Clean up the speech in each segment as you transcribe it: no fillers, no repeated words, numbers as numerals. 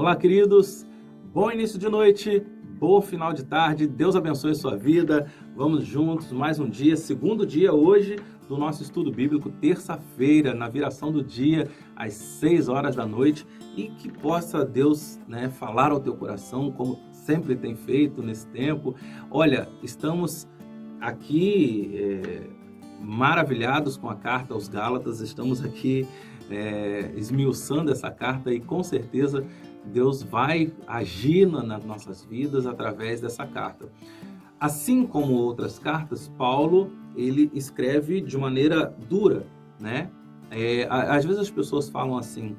Olá, queridos. Bom início de noite, bom final de tarde. Deus abençoe a sua vida. Vamos juntos mais um dia, segundo dia hoje do nosso estudo bíblico, terça-feira, na viração do dia, às 6 horas da noite. E que possa Deus, falar ao teu coração, como sempre tem feito nesse tempo. Olha, estamos aqui maravilhados com a carta aos Gálatas. Estamos aqui esmiuçando essa carta e com certeza Deus vai agir nas nossas vidas através dessa carta. Assim como outras cartas, Paulo, ele escreve de maneira dura, né? Às vezes as pessoas falam assim,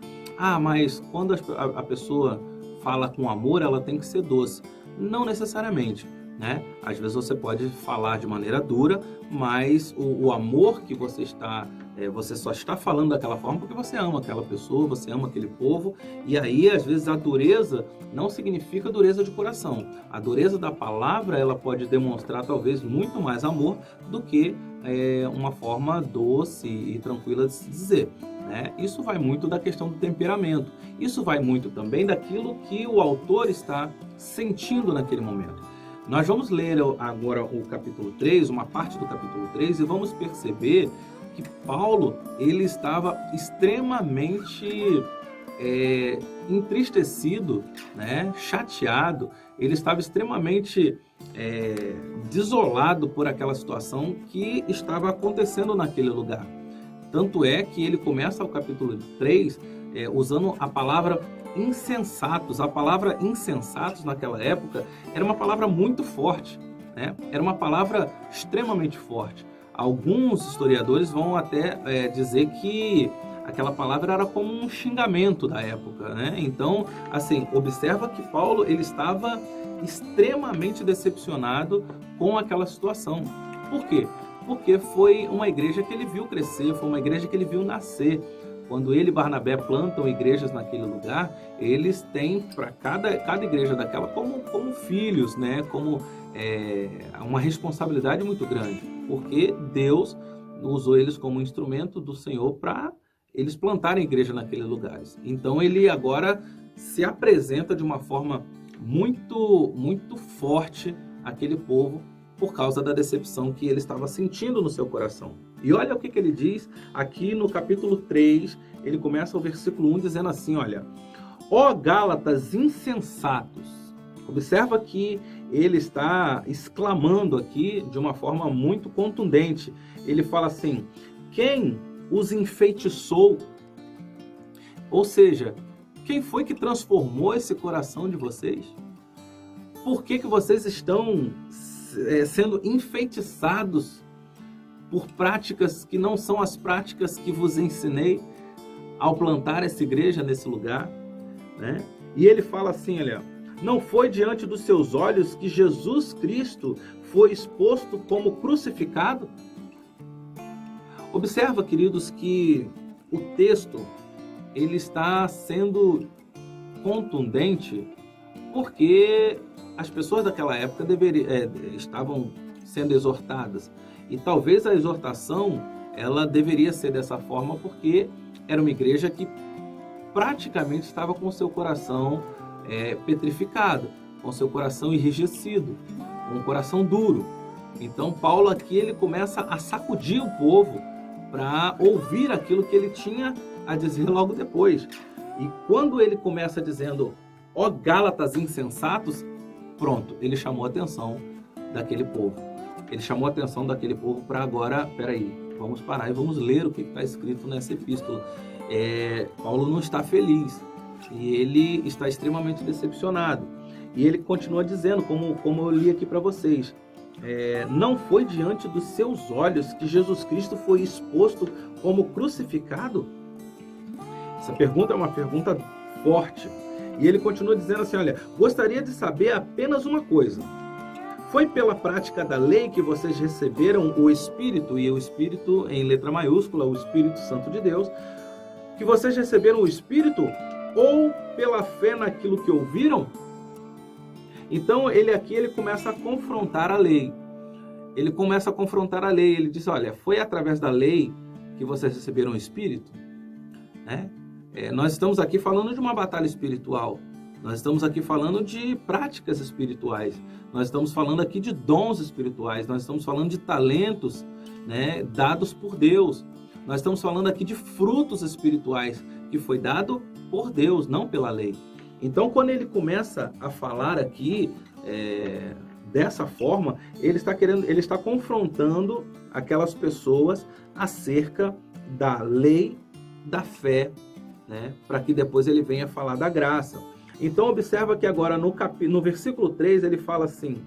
mas quando a pessoa fala com amor, ela tem que ser doce. Não necessariamente, né? Às vezes você pode falar de maneira dura, mas o amor que você só está falando daquela forma porque você ama aquela pessoa, você ama aquele povo, e aí às vezes a dureza não significa dureza de coração. A dureza da palavra, ela pode demonstrar talvez muito mais amor do que uma forma doce e tranquila de se dizer, né? Isso vai muito da questão do temperamento, isso vai muito também daquilo que o autor está sentindo naquele momento. Nós vamos ler agora o capítulo 3, uma parte do capítulo 3, e vamos perceber que Paulo, ele estava extremamente entristecido, né? Chateado, ele estava extremamente desolado por aquela situação que estava acontecendo naquele lugar. Tanto é que ele começa o capítulo 3 usando a palavra insensatos. A palavra insensatos naquela época era uma palavra muito forte, né? Era uma palavra extremamente forte. Alguns historiadores vão até dizer que aquela palavra era como um xingamento da época, né? Então, assim, observa que Paulo, ele estava extremamente decepcionado com aquela situação. Por quê? Porque foi uma igreja que ele viu crescer, foi uma igreja que ele viu nascer. Quando ele e Barnabé plantam igrejas naquele lugar, eles têm para cada igreja daquela como filhos, né? Como uma responsabilidade muito grande, porque Deus usou eles como instrumento do Senhor para eles plantarem igreja naqueles lugares. Então ele agora se apresenta de uma forma muito, muito forte àquele povo por causa da decepção que ele estava sentindo no seu coração. E olha o que ele diz aqui no capítulo 3, ele começa o versículo 1 dizendo assim, olha: ó Gálatas insensatos. Observa que ele está exclamando aqui de uma forma muito contundente. Ele fala assim, quem os enfeitiçou? Ou seja, quem foi que transformou esse coração de vocês? Por que vocês estão sendo enfeitiçados por práticas que não são as práticas que vos ensinei ao plantar essa igreja nesse lugar, né? E ele fala assim, olha, não foi diante dos seus olhos que Jesus Cristo foi exposto como crucificado? Observa, queridos, que o texto ele está sendo contundente porque as pessoas daquela época estavam sendo exortadas. E talvez a exortação ela deveria ser dessa forma porque era uma igreja que praticamente estava com o seu coração petrificado, com o seu coração enrijecido, com o coração duro. Então Paulo aqui ele começa a sacudir o povo para ouvir aquilo que ele tinha a dizer logo depois. E quando ele começa dizendo, ó Gálatas insensatos, pronto, ele chamou a atenção daquele povo. Ele chamou a atenção daquele povo para agora, peraí, vamos parar e vamos ler o que está escrito nessa epístola. Paulo não está feliz e ele está extremamente decepcionado. E ele continua dizendo, como eu li aqui para vocês, não foi diante dos seus olhos que Jesus Cristo foi exposto como crucificado? Essa pergunta é uma pergunta forte. E ele continua dizendo assim, olha, gostaria de saber apenas uma coisa. Foi pela prática da lei que vocês receberam o Espírito, e o Espírito em letra maiúscula, o Espírito Santo de Deus, que vocês receberam o Espírito ou pela fé naquilo que ouviram? Então, ele começa a confrontar a lei. Ele começa a confrontar a lei. Ele diz, olha, foi através da lei que vocês receberam o Espírito? Nós estamos aqui falando de uma batalha espiritual. Nós estamos aqui falando de práticas espirituais. Nós estamos falando aqui de dons espirituais. Nós estamos falando de talentos, né, dados por Deus. Nós estamos falando aqui de frutos espirituais que foi dado por Deus, não pela lei. Então, quando ele começa a falar aqui dessa forma, ele está confrontando aquelas pessoas acerca da lei, da fé, né, para que depois ele venha falar da graça. Então, observa que agora no versículo 3 ele fala assim: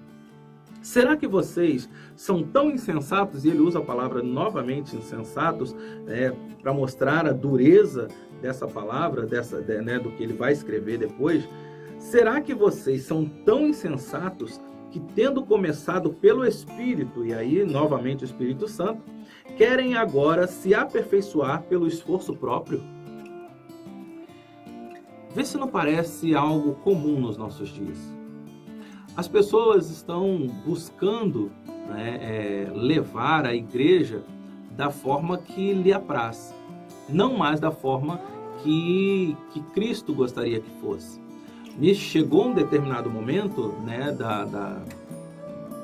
será que vocês são tão insensatos? E ele usa a palavra novamente, insensatos, para mostrar a dureza dessa palavra, do que ele vai escrever depois. Será que vocês são tão insensatos que, tendo começado pelo Espírito, e aí novamente o Espírito Santo, querem agora se aperfeiçoar pelo esforço próprio? Vê se não parece algo comum nos nossos dias. As pessoas estão buscando, né, levar a igreja da forma que lhe apraz, não mais da forma que Cristo gostaria que fosse. Me chegou um determinado momento, né,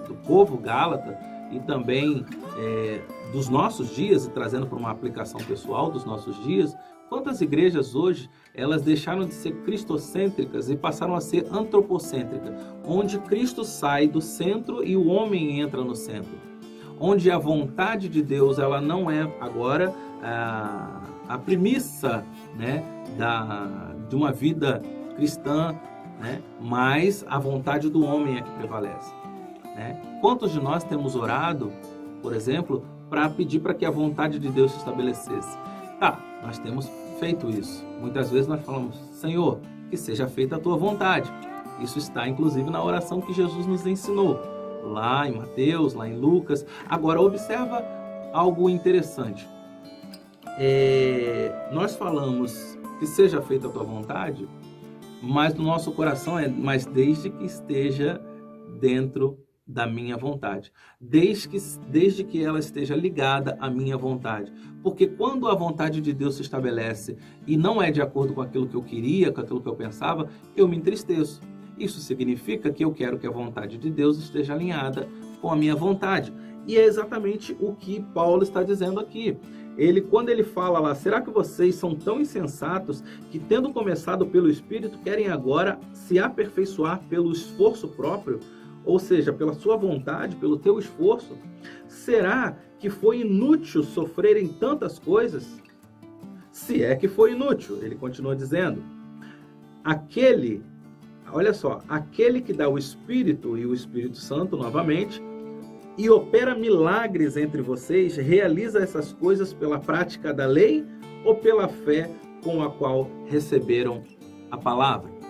do povo gálata e também dos nossos dias, e trazendo para uma aplicação pessoal dos nossos dias, quantas igrejas hoje elas deixaram de ser cristocêntricas e passaram a ser antropocêntricas, onde Cristo sai do centro e o homem entra no centro, onde a vontade de Deus ela não é agora a premissa, né, de uma vida cristã, né, mas a vontade do homem é que prevalece, né? Quantos de nós temos orado, por exemplo, para pedir para que a vontade de Deus se estabelecesse? Nós temos feito isso. Muitas vezes nós falamos: Senhor, que seja feita a tua vontade. Isso está inclusive na oração que Jesus nos ensinou, lá em Mateus, lá em Lucas. Agora observa algo interessante. Nós falamos que seja feita a tua vontade, mas no nosso coração mas desde que esteja dentro da minha vontade, desde que ela esteja ligada à minha vontade. Porque quando a vontade de Deus se estabelece e não é de acordo com aquilo que eu queria, com aquilo que eu pensava, eu me entristeço. Isso significa que eu quero que a vontade de Deus esteja alinhada com a minha vontade. E é exatamente o que Paulo está dizendo aqui. Quando ele fala lá: será que vocês são tão insensatos que, tendo começado pelo Espírito, querem agora se aperfeiçoar pelo esforço próprio? Ou seja, pela sua vontade, pelo teu esforço? Será que foi inútil sofrerem tantas coisas? Se é que foi inútil, ele continua dizendo. Olha só, aquele que dá o Espírito e o Espírito Santo novamente, e opera milagres entre vocês, realiza essas coisas pela prática da lei ou pela fé com a qual receberam a palavra?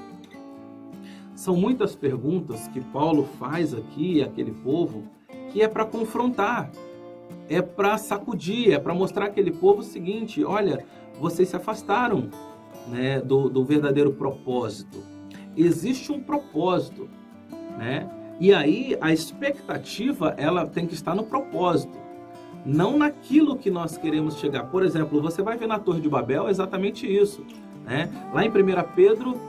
São muitas perguntas que Paulo faz aqui àquele povo, que é para confrontar, é para sacudir, é para mostrar àquele povo o seguinte: olha, vocês se afastaram, né, do verdadeiro propósito. Existe um propósito, né? E aí a expectativa ela tem que estar no propósito, não naquilo que nós queremos chegar. Por exemplo, você vai ver na Torre de Babel exatamente isso, né? Lá em 1 Pedro,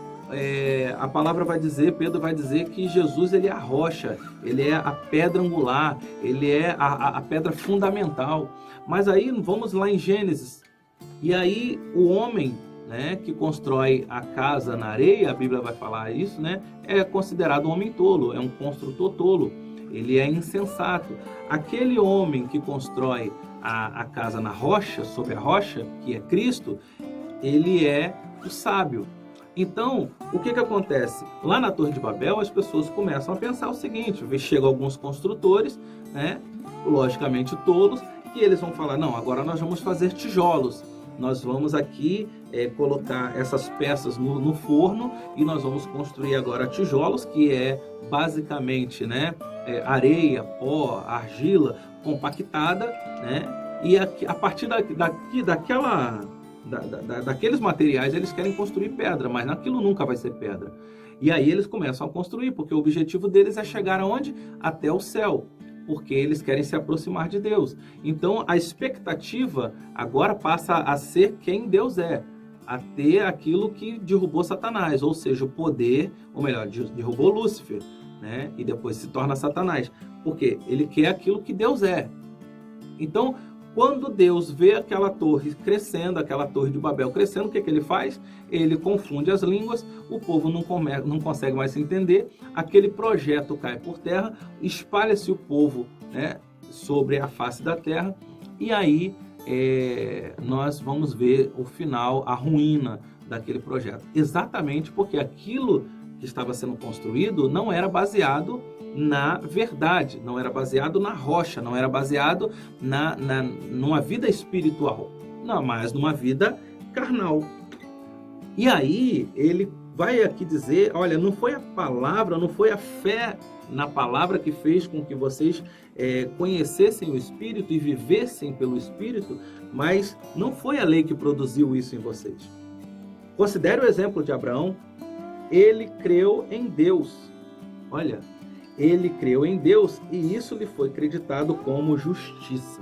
a palavra vai dizer, Pedro vai dizer que Jesus ele é a rocha, ele é a pedra angular, ele é a pedra fundamental. Mas aí vamos lá em Gênesis, e aí o homem, né, que constrói a casa na areia, a Bíblia vai falar isso, né, é considerado um homem tolo, é um construtor tolo, ele é insensato. Aquele homem que constrói a casa na rocha, sobre a rocha, que é Cristo, ele é o sábio. Então, o que acontece? Lá na Torre de Babel, as pessoas começam a pensar o seguinte: chegam alguns construtores, né, logicamente tolos, que eles vão falar: não, agora nós vamos fazer tijolos. Nós vamos aqui colocar essas peças no forno e nós vamos construir agora tijolos, que é basicamente, né, areia, pó, argila compactada, né, e a partir daqueles materiais eles querem construir pedra, mas aquilo nunca vai ser pedra. E aí eles começam a construir, porque o objetivo deles é chegar aonde? Até o céu, porque eles querem se aproximar de Deus. Então a expectativa agora passa a ser quem Deus é. a ter aquilo que derrubou Satanás, ou seja, o poder, ou melhor, derrubou Lúcifer, né? E depois se torna Satanás. Por quê? Ele quer aquilo que Deus é. Então, quando Deus vê aquela torre crescendo, aquela torre de Babel crescendo, o que ele faz? Ele confunde as línguas, o povo não consegue mais se entender, aquele projeto cai por terra, espalha-se o povo, né, sobre a face da terra, e aí nós vamos ver o final, a ruína daquele projeto. Exatamente porque aquilo que estava sendo construído não era baseado na verdade, não era baseado na rocha, não era baseado numa vida espiritual, não, mas numa vida carnal. E aí ele vai aqui dizer, olha, não foi a palavra, não foi a fé na palavra que fez com que vocês conhecessem o Espírito e vivessem pelo Espírito, mas não foi a lei que produziu isso em vocês. Considere o exemplo de Abraão. Ele creu em Deus. Olha, ele creu em Deus e isso lhe foi acreditado como justiça.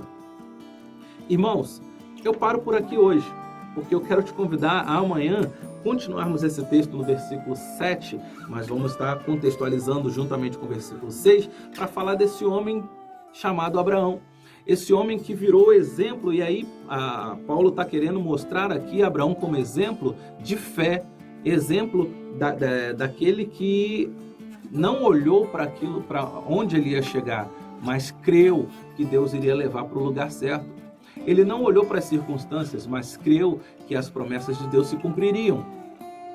Irmãos, eu paro por aqui hoje, porque eu quero te convidar a amanhã continuarmos esse texto no versículo 7, mas vamos estar contextualizando juntamente com o versículo 6 para falar desse homem chamado Abraão. Esse homem que virou exemplo, e aí Paulo está querendo mostrar aqui Abraão como exemplo de fé, exemplo daquele que não olhou para aquilo, para onde ele ia chegar, mas creu que Deus iria levar para o lugar certo. Ele não olhou para as circunstâncias, mas creu que as promessas de Deus se cumpririam.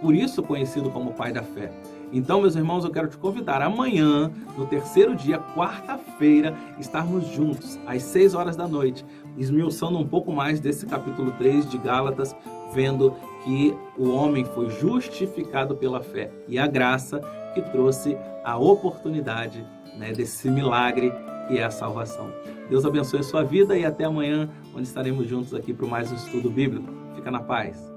Por isso conhecido como pai da fé. Então, meus irmãos, eu quero te convidar amanhã, no terceiro dia, quarta-feira, estarmos juntos, às 6 horas da noite, esmiuçando um pouco mais desse capítulo 3 de Gálatas, vendo que o homem foi justificado pela fé e a graça que trouxe a oportunidade, né, desse milagre que é a salvação. Deus abençoe a sua vida e até amanhã, onde estaremos juntos aqui para mais um estudo bíblico. Fica na paz.